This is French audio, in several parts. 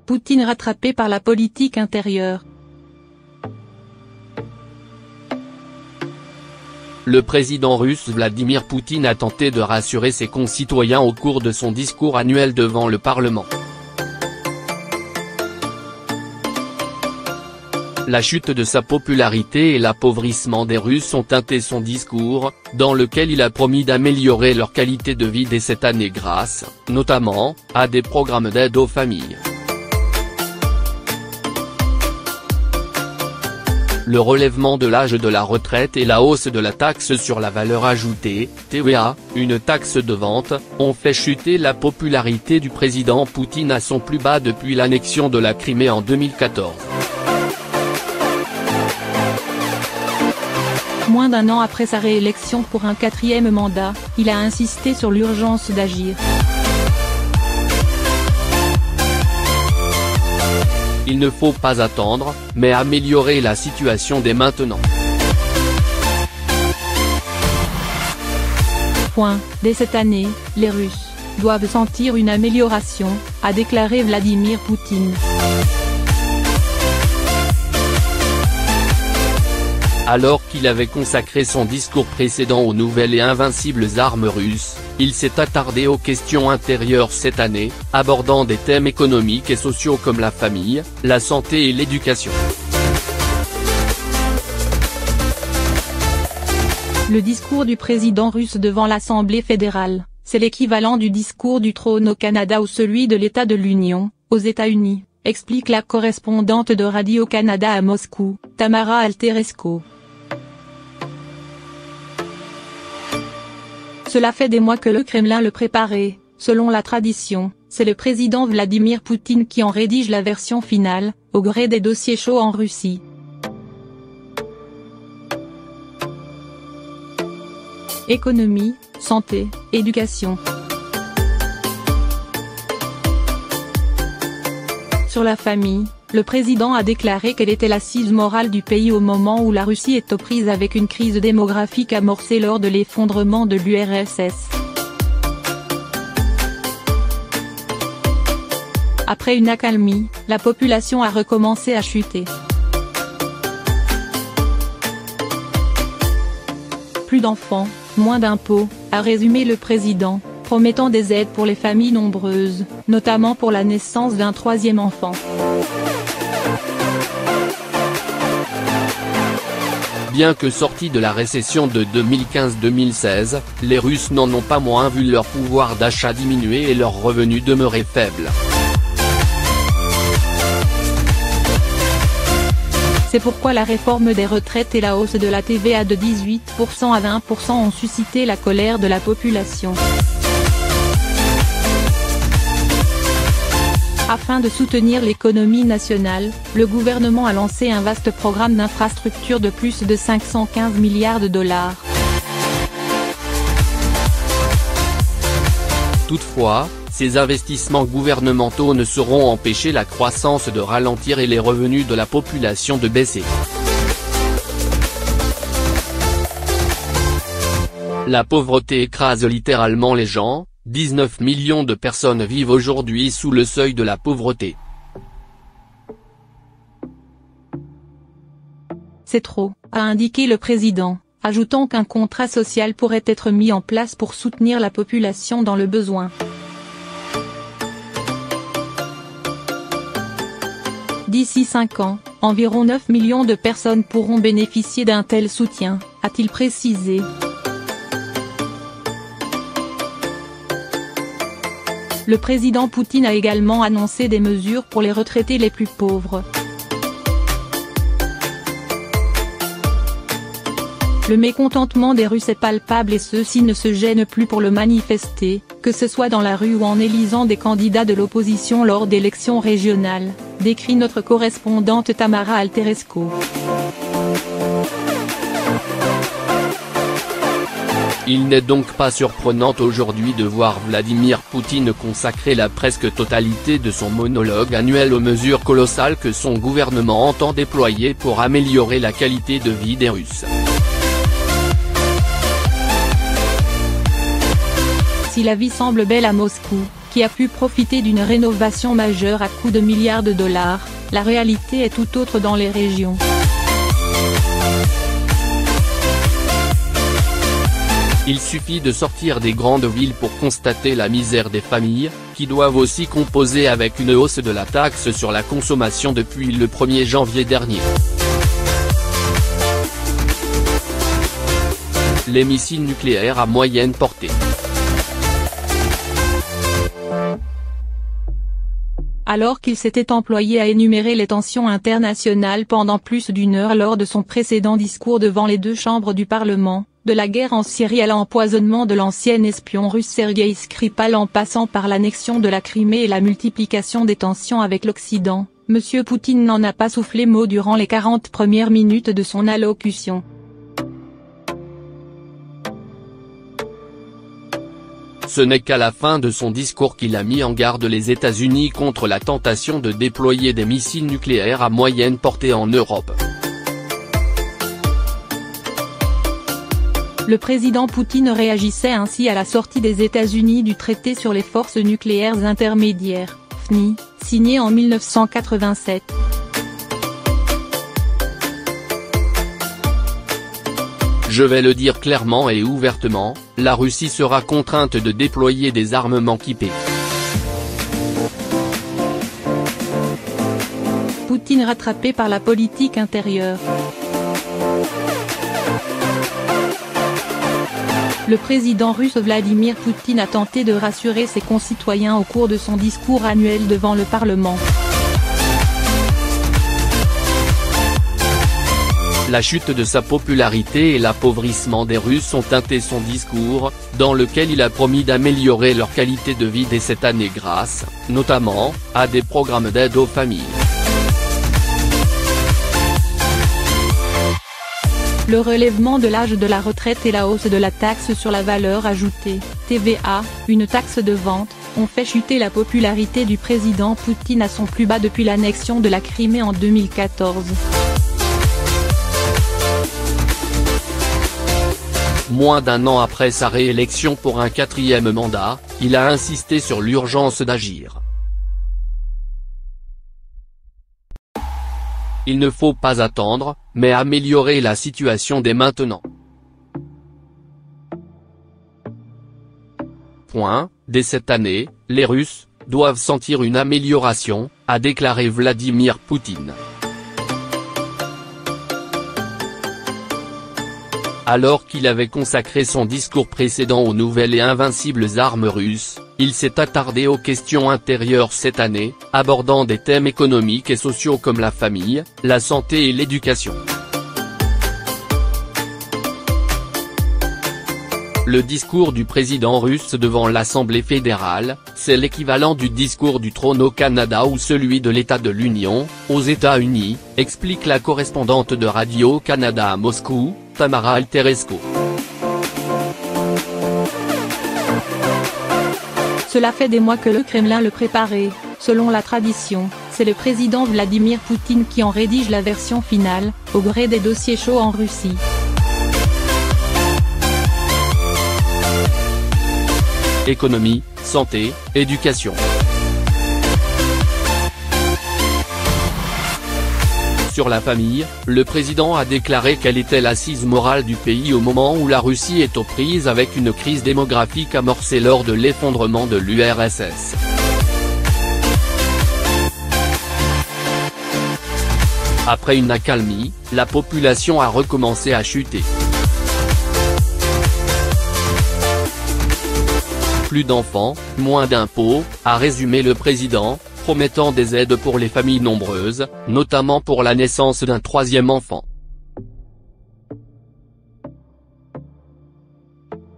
Poutine rattrapé par la politique intérieure. Le président russe Vladimir Poutine a tenté de rassurer ses concitoyens au cours de son discours annuel devant le Parlement. La chute de sa popularité et l'appauvrissement des Russes ont teinté son discours, dans lequel il a promis d'améliorer leur qualité de vie dès cette année grâce, notamment, à des programmes d'aide aux familles. Le relèvement de l'âge de la retraite et la hausse de la taxe sur la valeur ajoutée, TVA, une taxe de vente, ont fait chuter la popularité du président Poutine à son plus bas depuis l'annexion de la Crimée en 2014. Moins d'un an après sa réélection pour un 4e mandat, il a insisté sur l'urgence d'agir. Il ne faut pas attendre, mais améliorer la situation dès maintenant. Dès cette année, les Russes doivent sentir une amélioration, a déclaré Vladimir Poutine. Alors qu'il avait consacré son discours précédent aux nouvelles et invincibles armes russes, il s'est attardé aux questions intérieures cette année, abordant des thèmes économiques et sociaux comme la famille, la santé et l'éducation. Le discours du président russe devant l'Assemblée fédérale, c'est l'équivalent du discours du trône au Canada ou celui de l'État de l'Union, aux États-Unis, explique la correspondante de Radio-Canada à Moscou, Tamara Alterescu. Cela fait des mois que le Kremlin le préparait, selon la tradition, c'est le président Vladimir Poutine qui en rédige la version finale, au gré des dossiers chauds en Russie. Économie, santé, éducation. Sur la famille, le président a déclaré qu'elle était l'assise morale du pays au moment où la Russie est aux prises avec une crise démographique amorcée lors de l'effondrement de l'URSS. Après une accalmie, la population a recommencé à chuter. Plus d'enfants, moins d'impôts, a résumé le président, promettant des aides pour les familles nombreuses, notamment pour la naissance d'un 3e enfant. Bien que sortis de la récession de 2015-2016, les Russes n'en ont pas moins vu leur pouvoir d'achat diminuer et leurs revenus demeurer faibles. C'est pourquoi la réforme des retraites et la hausse de la TVA de 18% à 20% ont suscité la colère de la population. Afin de soutenir l'économie nationale, le gouvernement a lancé un vaste programme d'infrastructures de plus de 515 milliards de dollars. Toutefois, ces investissements gouvernementaux ne sauront empêcher la croissance de ralentir et les revenus de la population de baisser. La pauvreté écrase littéralement les gens. 19 millions de personnes vivent aujourd'hui sous le seuil de la pauvreté. C'est trop, a indiqué le président, ajoutant qu'un contrat social pourrait être mis en place pour soutenir la population dans le besoin. D'ici 5 ans, environ 9 millions de personnes pourront bénéficier d'un tel soutien, a-t-il précisé. Le président Poutine a également annoncé des mesures pour les retraités les plus pauvres. Le mécontentement des Russes est palpable et ceux-ci ne se gênent plus pour le manifester, que ce soit dans la rue ou en élisant des candidats de l'opposition lors d'élections régionales, décrit notre correspondante Tamara Alterescu. Il n'est donc pas surprenant aujourd'hui de voir Vladimir Poutine consacrer la presque totalité de son monologue annuel aux mesures colossales que son gouvernement entend déployer pour améliorer la qualité de vie des Russes. Si la vie semble belle à Moscou, qui a pu profiter d'une rénovation majeure à coût de milliards de dollars, la réalité est tout autre dans les régions. Il suffit de sortir des grandes villes pour constater la misère des familles, qui doivent aussi composer avec une hausse de la taxe sur la consommation depuis le 1er janvier dernier. Les missiles nucléaires à moyenne portée. Alors qu'il s'était employé à énumérer les tensions internationales pendant plus d'une heure lors de son précédent discours devant les deux chambres du Parlement, de la guerre en Syrie à l'empoisonnement de l'ancien espion russe Sergueï Skripal en passant par l'annexion de la Crimée et la multiplication des tensions avec l'Occident, M. Poutine n'en a pas soufflé mot durant les 40 premières minutes de son allocution. Ce n'est qu'à la fin de son discours qu'il a mis en garde les États-Unis contre la tentation de déployer des missiles nucléaires à moyenne portée en Europe. Le président Poutine réagissait ainsi à la sortie des États-Unis du traité sur les forces nucléaires intermédiaires, FNI, signé en 1987. Je vais le dire clairement et ouvertement, la Russie sera contrainte de déployer des armements typés. Poutine rattrapé par la politique intérieure. Le président russe Vladimir Poutine a tenté de rassurer ses concitoyens au cours de son discours annuel devant le Parlement. La chute de sa popularité et l'appauvrissement des Russes ont teinté son discours, dans lequel il a promis d'améliorer leur qualité de vie dès cette année grâce, notamment, à des programmes d'aide aux familles. Le relèvement de l'âge de la retraite et la hausse de la taxe sur la valeur ajoutée, TVA, une taxe de vente, ont fait chuter la popularité du président Poutine à son plus bas depuis l'annexion de la Crimée en 2014. Moins d'un an après sa réélection pour un 4e mandat, il a insisté sur l'urgence d'agir. Il ne faut pas attendre, mais améliorer la situation dès maintenant. Dès cette année, les Russes doivent sentir une amélioration, a déclaré Vladimir Poutine. Alors qu'il avait consacré son discours précédent aux nouvelles et invincibles armes russes, il s'est attardé aux questions intérieures cette année, abordant des thèmes économiques et sociaux comme la famille, la santé et l'éducation. Le discours du président russe devant l'Assemblée fédérale, c'est l'équivalent du discours du trône au Canada ou celui de l'État de l'Union, aux États-Unis, explique la correspondante de Radio-Canada à Moscou, Tamara Alteresco. Cela fait des mois que le Kremlin le préparait, selon la tradition, c'est le président Vladimir Poutine qui en rédige la version finale, au gré des dossiers chauds en Russie. Économie, santé, éducation. Sur la famille, le président a déclaré qu'elle était l'assise morale du pays au moment où la Russie est aux prises avec une crise démographique amorcée lors de l'effondrement de l'URSS. Après une accalmie, la population a recommencé à chuter. Plus d'enfants, moins d'impôts, a résumé le président, promettant des aides pour les familles nombreuses, notamment pour la naissance d'un 3e enfant.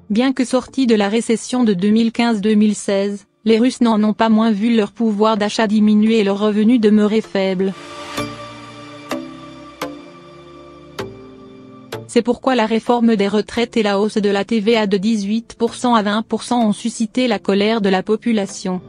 Bien que sortis de la récession de 2015-2016, les Russes n'en ont pas moins vu leur pouvoir d'achat diminuer et leurs revenus demeurer faibles. C'est pourquoi la réforme des retraites et la hausse de la TVA de 18% à 20% ont suscité la colère de la population.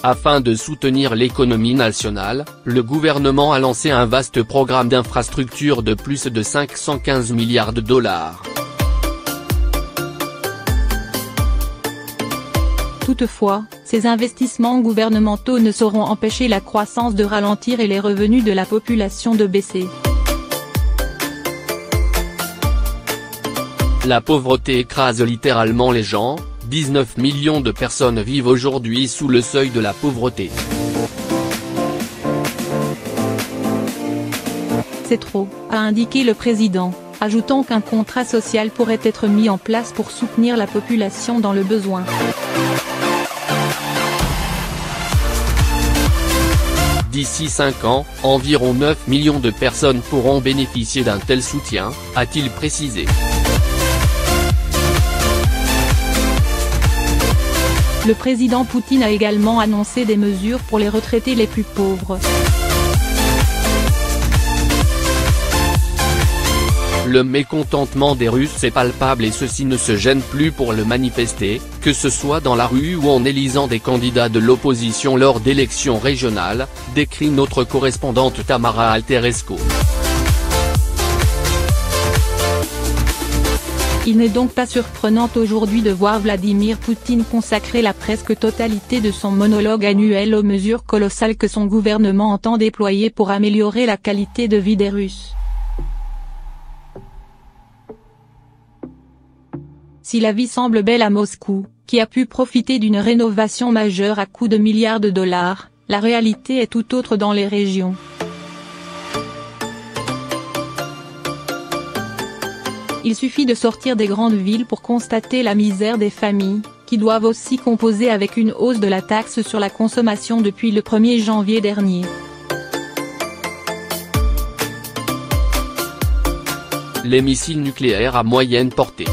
Afin de soutenir l'économie nationale, le gouvernement a lancé un vaste programme d'infrastructures de plus de 515 milliards de dollars. Toutefois, ces investissements gouvernementaux ne sauront empêcher la croissance de ralentir et les revenus de la population de baisser. La pauvreté écrase littéralement les gens, 19 millions de personnes vivent aujourd'hui sous le seuil de la pauvreté. C'est trop, a indiqué le président, ajoutant qu'un contrat social pourrait être mis en place pour soutenir la population dans le besoin. D'ici 5 ans, environ 9 millions de personnes pourront bénéficier d'un tel soutien, a-t-il précisé. Le président Poutine a également annoncé des mesures pour les retraités les plus pauvres. Le mécontentement des Russes est palpable et ceux-ci ne se gênent plus pour le manifester, que ce soit dans la rue ou en élisant des candidats de l'opposition lors d'élections régionales, décrit notre correspondante Tamara Alteresco. Il n'est donc pas surprenant aujourd'hui de voir Vladimir Poutine consacrer la presque totalité de son monologue annuel aux mesures colossales que son gouvernement entend déployer pour améliorer la qualité de vie des Russes. Si la vie semble belle à Moscou, qui a pu profiter d'une rénovation majeure à coût de milliards de dollars, la réalité est tout autre dans les régions. Il suffit de sortir des grandes villes pour constater la misère des familles, qui doivent aussi composer avec une hausse de la taxe sur la consommation depuis le 1er janvier dernier. Les missiles nucléaires à moyenne portée.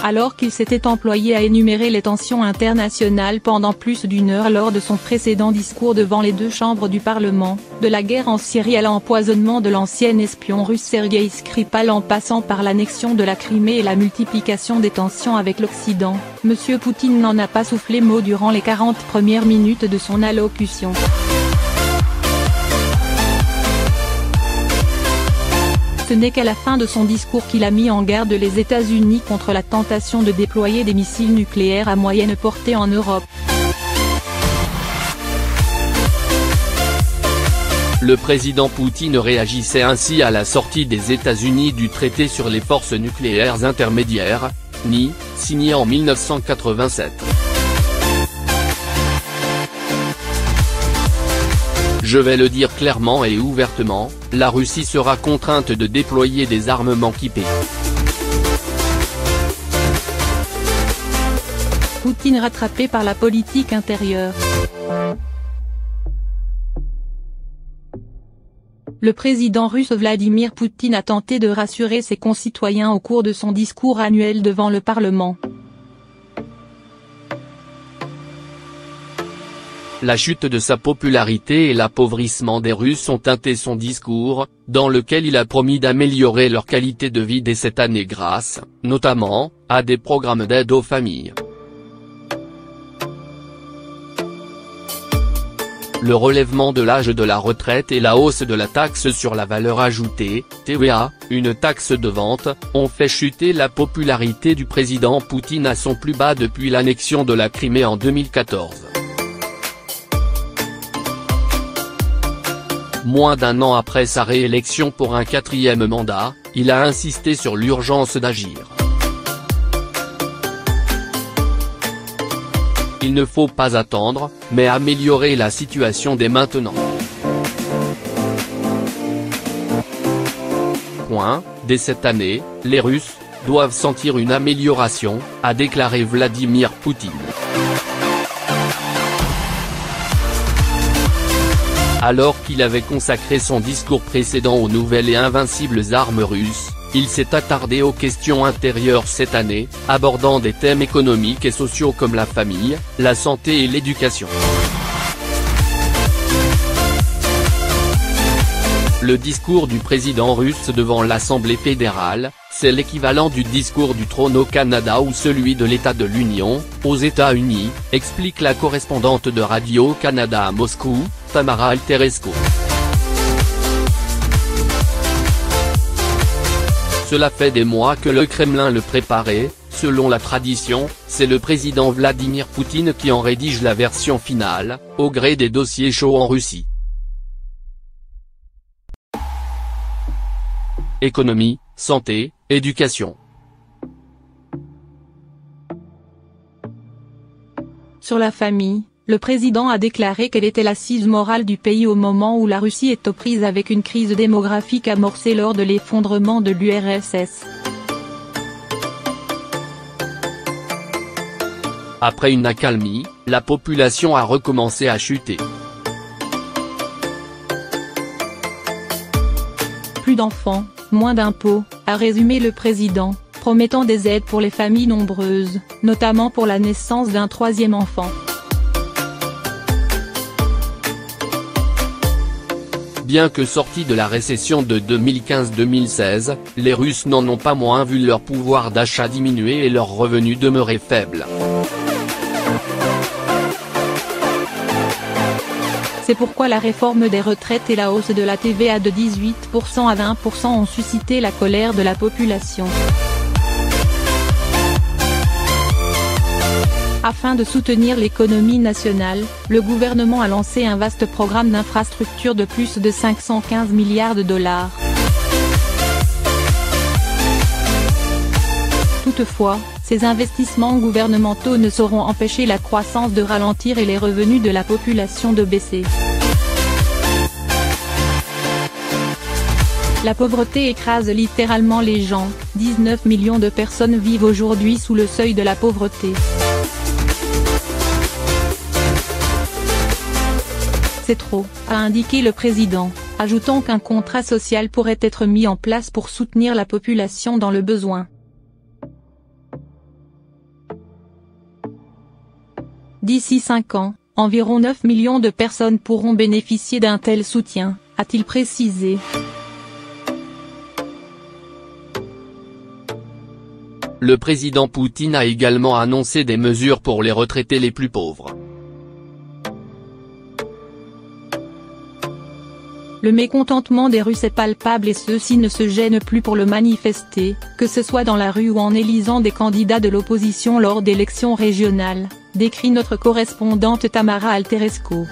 Alors qu'il s'était employé à énumérer les tensions internationales pendant plus d'une heure lors de son précédent discours devant les deux chambres du Parlement, de la guerre en Syrie à l'empoisonnement de l'ancien espion russe Sergueï Skripal en passant par l'annexion de la Crimée et la multiplication des tensions avec l'Occident, M. Poutine n'en a pas soufflé mot durant les 40 premières minutes de son allocution. Ce n'est qu'à la fin de son discours qu'il a mis en garde les États-Unis contre la tentation de déployer des missiles nucléaires à moyenne portée en Europe. Le président Poutine réagissait ainsi à la sortie des États-Unis du traité sur les forces nucléaires intermédiaires, NI, signé en 1987. Je vais le dire clairement et ouvertement, la Russie sera contrainte de déployer des armements typés. Poutine rattrapé par la politique intérieure. Le président russe Vladimir Poutine a tenté de rassurer ses concitoyens au cours de son discours annuel devant le Parlement. La chute de sa popularité et l'appauvrissement des Russes ont teinté son discours, dans lequel il a promis d'améliorer leur qualité de vie dès cette année grâce, notamment, à des programmes d'aide aux familles. Le relèvement de l'âge de la retraite et la hausse de la taxe sur la valeur ajoutée, TVA, une taxe de vente, ont fait chuter la popularité du président Poutine à son plus bas depuis l'annexion de la Crimée en 2014. Moins d'un an après sa réélection pour un 4e mandat, il a insisté sur l'urgence d'agir. Il ne faut pas attendre, mais améliorer la situation dès maintenant. Dès cette année, les Russes doivent sentir une amélioration, a déclaré Vladimir Poutine. Alors qu'il avait consacré son discours précédent aux nouvelles et invincibles armes russes, il s'est attardé aux questions intérieures cette année, abordant des thèmes économiques et sociaux comme la famille, la santé et l'éducation. Le discours du président russe devant l'Assemblée fédérale, c'est l'équivalent du discours du trône au Canada ou celui de l'État de l'Union, aux États-Unis, explique la correspondante de Radio-Canada à Moscou, Tamara Alteresco. Cela fait des mois que le Kremlin le préparait. Selon la tradition, c'est le président Vladimir Poutine qui en rédige la version finale, au gré des dossiers chauds en Russie. Économie, santé, éducation. Sur la famille, le président a déclaré qu'elle était l'assise morale du pays au moment où la Russie est aux prises avec une crise démographique amorcée lors de l'effondrement de l'URSS. Après une accalmie, la population a recommencé à chuter. Plus d'enfants, moins d'impôts, a résumé le président, promettant des aides pour les familles nombreuses, notamment pour la naissance d'un troisième enfant. Bien que sortis de la récession de 2015-2016, les Russes n'en ont pas moins vu leur pouvoir d'achat diminuer et leurs revenus demeurer faibles. C'est pourquoi la réforme des retraites et la hausse de la TVA de 18% à 20% ont suscité la colère de la population. Afin de soutenir l'économie nationale, le gouvernement a lancé un vaste programme d'infrastructures de plus de 515 milliards de dollars. Toutefois, ces investissements gouvernementaux ne sauront empêcher la croissance de ralentir et les revenus de la population de baisser. La pauvreté écrase littéralement les gens, 19 millions de personnes vivent aujourd'hui sous le seuil de la pauvreté. C'est trop, a indiqué le président, ajoutant qu'un contrat social pourrait être mis en place pour soutenir la population dans le besoin. D'ici 5 ans, environ 9 millions de personnes pourront bénéficier d'un tel soutien, a-t-il précisé. Le président Poutine a également annoncé des mesures pour les retraités les plus pauvres. Le mécontentement des Russes est palpable et ceux-ci ne se gênent plus pour le manifester, que ce soit dans la rue ou en élisant des candidats de l'opposition lors d'élections régionales, décrit notre correspondante Tamara Alteresco.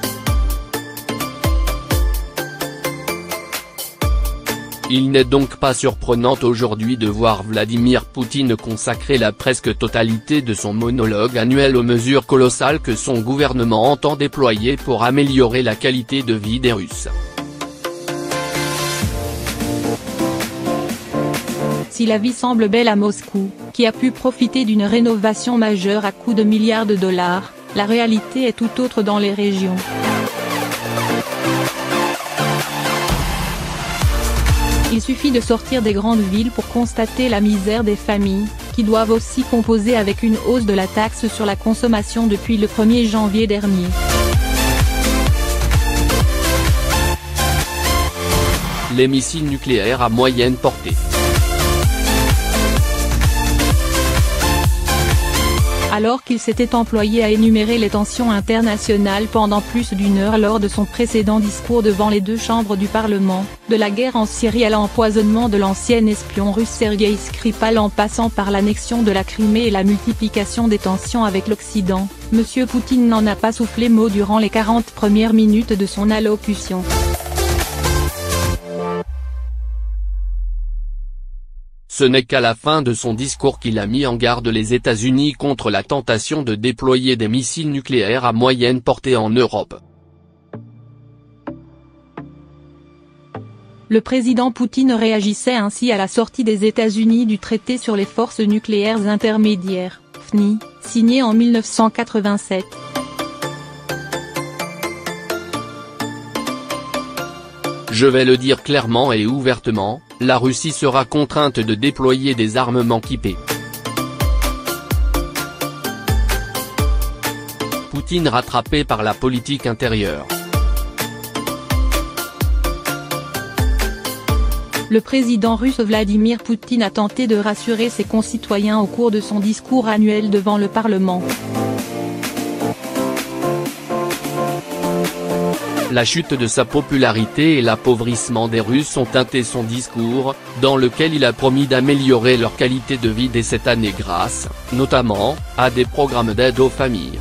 Il n'est donc pas surprenant aujourd'hui de voir Vladimir Poutine consacrer la presque totalité de son monologue annuel aux mesures colossales que son gouvernement entend déployer pour améliorer la qualité de vie des Russes. Si la vie semble belle à Moscou, qui a pu profiter d'une rénovation majeure à coût de milliards de dollars, la réalité est tout autre dans les régions. Il suffit de sortir des grandes villes pour constater la misère des familles, qui doivent aussi composer avec une hausse de la taxe sur la consommation depuis le 1er janvier dernier. Les missiles nucléaires à moyenne portée. Alors qu'il s'était employé à énumérer les tensions internationales pendant plus d'une heure lors de son précédent discours devant les deux chambres du Parlement, de la guerre en Syrie à l'empoisonnement de l'ancien espion russe Sergueï Skripal en passant par l'annexion de la Crimée et la multiplication des tensions avec l'Occident, M. Poutine n'en a pas soufflé mot durant les 40 premières minutes de son allocution. Ce n'est qu'à la fin de son discours qu'il a mis en garde les États-Unis contre la tentation de déployer des missiles nucléaires à moyenne portée en Europe. Le président Poutine réagissait ainsi à la sortie des États-Unis du traité sur les forces nucléaires intermédiaires, FNI, signé en 1987. Je vais le dire clairement et ouvertement, la Russie sera contrainte de déployer des armements typés. Poutine rattrapé par la politique intérieure. Le président russe Vladimir Poutine a tenté de rassurer ses concitoyens au cours de son discours annuel devant le Parlement. La chute de sa popularité et l'appauvrissement des Russes ont teinté son discours, dans lequel il a promis d'améliorer leur qualité de vie dès cette année grâce, notamment, à des programmes d'aide aux familles.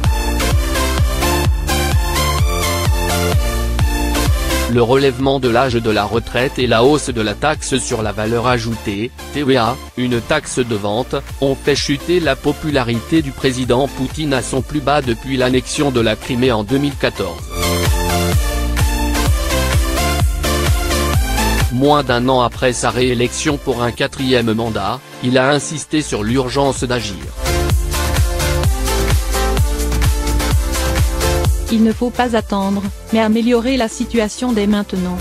Le relèvement de l'âge de la retraite et la hausse de la taxe sur la valeur ajoutée, TVA, une taxe de vente, ont fait chuter la popularité du président Poutine à son plus bas depuis l'annexion de la Crimée en 2014. Moins d'un an après sa réélection pour un 4e mandat, il a insisté sur l'urgence d'agir. Il ne faut pas attendre, mais améliorer la situation dès maintenant.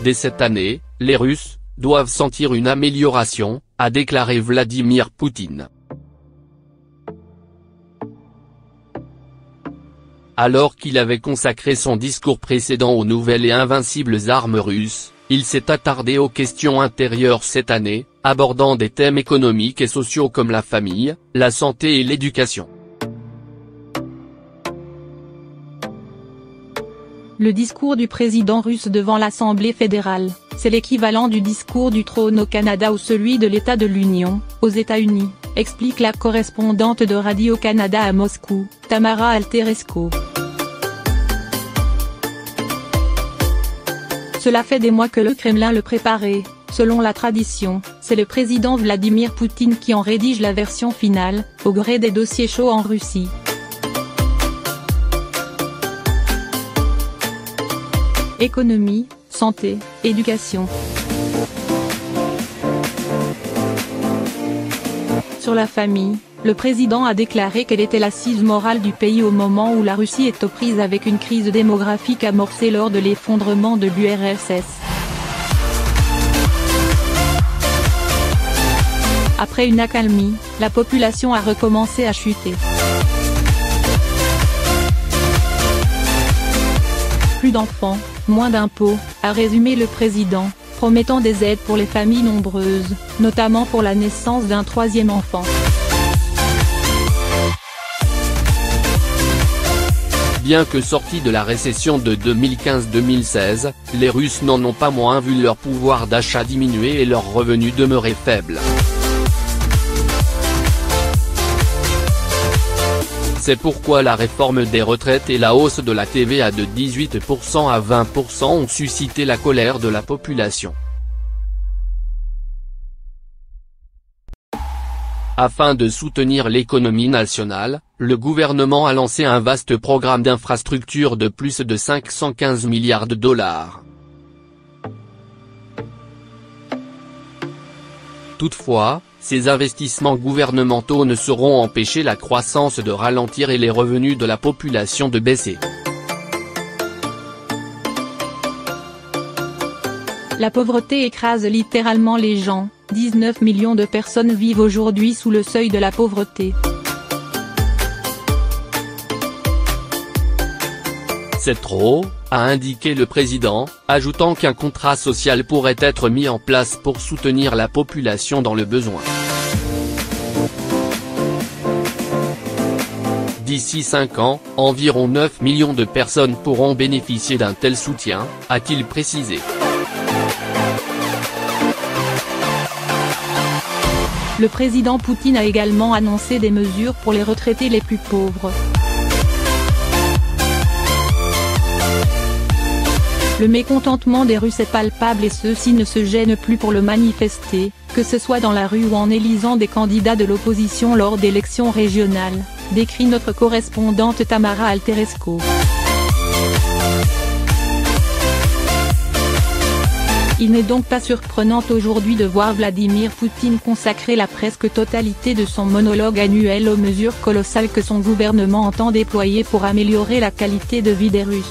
Dès cette année, les Russes doivent sentir une amélioration, a déclaré Vladimir Poutine. Alors qu'il avait consacré son discours précédent aux nouvelles et invincibles armes russes, il s'est attardé aux questions intérieures cette année, abordant des thèmes économiques et sociaux comme la famille, la santé et l'éducation. Le discours du président russe devant l'Assemblée fédérale, c'est l'équivalent du discours du trône au Canada ou celui de l'État de l'Union, aux États-Unis, explique la correspondante de Radio-Canada à Moscou, Tamara Alterescu. Cela fait des mois que le Kremlin le préparait. Selon la tradition, c'est le président Vladimir Poutine qui en rédige la version finale, au gré des dossiers chauds en Russie. Économie, santé, éducation. Sur la famille, le président a déclaré qu'elle était l'assise morale du pays au moment où la Russie est aux prises avec une crise démographique amorcée lors de l'effondrement de l'URSS. Après une accalmie, la population a recommencé à chuter. Plus d'enfants, moins d'impôts, a résumé le président, promettant des aides pour les familles nombreuses, notamment pour la naissance d'un 3e enfant. Bien que sortis de la récession de 2015-2016, les Russes n'en ont pas moins vu leur pouvoir d'achat diminuer et leurs revenus demeurer faibles. C'est pourquoi la réforme des retraites et la hausse de la TVA de 18% à 20% ont suscité la colère de la population. Afin de soutenir l'économie nationale, le gouvernement a lancé un vaste programme d'infrastructures de plus de 515 milliards de dollars. Toutefois, ces investissements gouvernementaux ne sauront empêcher la croissance de ralentir et les revenus de la population de baisser. La pauvreté écrase littéralement les gens. 19 millions de personnes vivent aujourd'hui sous le seuil de la pauvreté. C'est trop, a indiqué le président, ajoutant qu'un contrat social pourrait être mis en place pour soutenir la population dans le besoin. D'ici 5 ans, environ 9 millions de personnes pourront bénéficier d'un tel soutien, a-t-il précisé. Le président Poutine a également annoncé des mesures pour les retraités les plus pauvres. Le mécontentement des Russes est palpable et ceux-ci ne se gênent plus pour le manifester, que ce soit dans la rue ou en élisant des candidats de l'opposition lors d'élections régionales, décrit notre correspondante Tamara Alterescu. Il n'est donc pas surprenant aujourd'hui de voir Vladimir Poutine consacrer la presque totalité de son monologue annuel aux mesures colossales que son gouvernement entend déployer pour améliorer la qualité de vie des Russes.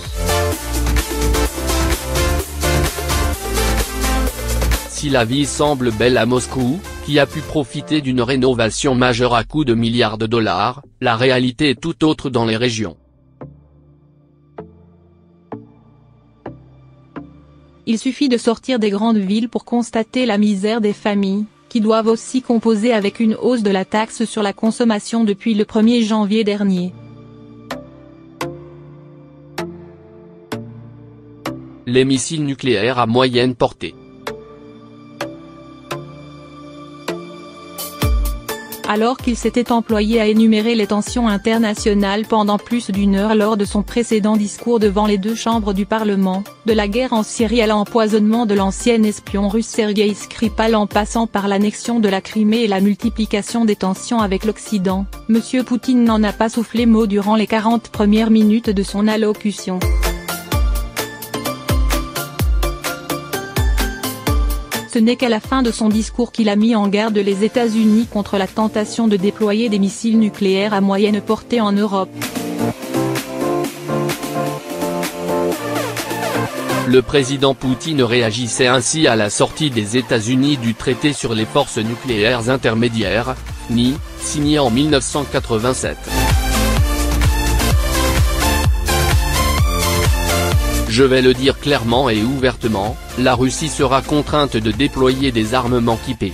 Si la vie semble belle à Moscou, qui a pu profiter d'une rénovation majeure à coût de milliards de dollars, la réalité est tout autre dans les régions. Il suffit de sortir des grandes villes pour constater la misère des familles, qui doivent aussi composer avec une hausse de la taxe sur la consommation depuis le 1er janvier dernier. Les missiles nucléaires à moyenne portée. Alors qu'il s'était employé à énumérer les tensions internationales pendant plus d'une heure lors de son précédent discours devant les deux chambres du Parlement, de la guerre en Syrie à l'empoisonnement de l'ancien espion russe Sergueï Skripal en passant par l'annexion de la Crimée et la multiplication des tensions avec l'Occident, M. Poutine n'en a pas soufflé mot durant les 40 premières minutes de son allocution. Ce n'est qu'à la fin de son discours qu'il a mis en garde les États-Unis contre la tentation de déployer des missiles nucléaires à moyenne portée en Europe. Le président Poutine réagissait ainsi à la sortie des États-Unis du traité sur les forces nucléaires intermédiaires, FNI, signé en 1987. Je vais le dire clairement et ouvertement, la Russie sera contrainte de déployer des armements typés.